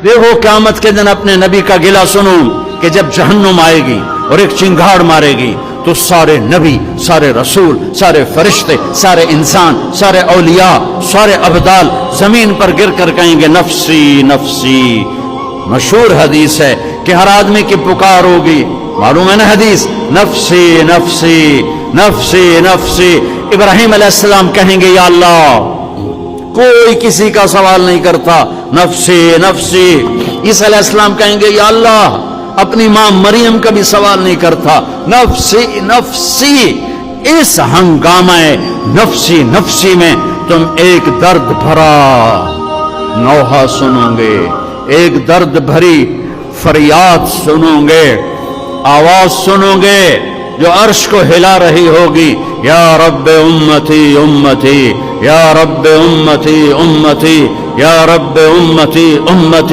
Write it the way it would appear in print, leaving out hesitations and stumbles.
دیکھو قیامت کے دن اپنے نبی کا گلہ سنو کہ جب جہنم آئے گی اور ایک چنگھاڑ مارے گی تو سارے نبی، سارے رسول، سارے فرشتے، سارے انسان، سارے اولیاء، سارے ابدال زمین پر گر کر کہیں گے نفسی نفسی۔ مشہور حدیث ہے کہ ہر آدمی کی پکار ہوگی، معلوم ہے نا حدیث، نفسی نفسی نفسی نفسی۔ ابراہیم علیہ السلام کہیں گے یا اللہ، کوئی کسی کا سوال نہیں کرتا، نفسی نفسی۔ عیسیٰ علیہ السلام کہیں گے یا اللہ، اپنی ماں مریم کا بھی سوال نہیں کرتا، نفسی نفسی۔ اس ہنگامہ نفسی نفسی میں تم ایک درد بھرا نوحہ سنو گے، ایک درد بھری فریاد سنو گے، آواز سنو گے جو عرش کو ہلا رہی ہوگی، یا رب امتی امتی، یا رب امتی امتی، یا رب امتی امتی۔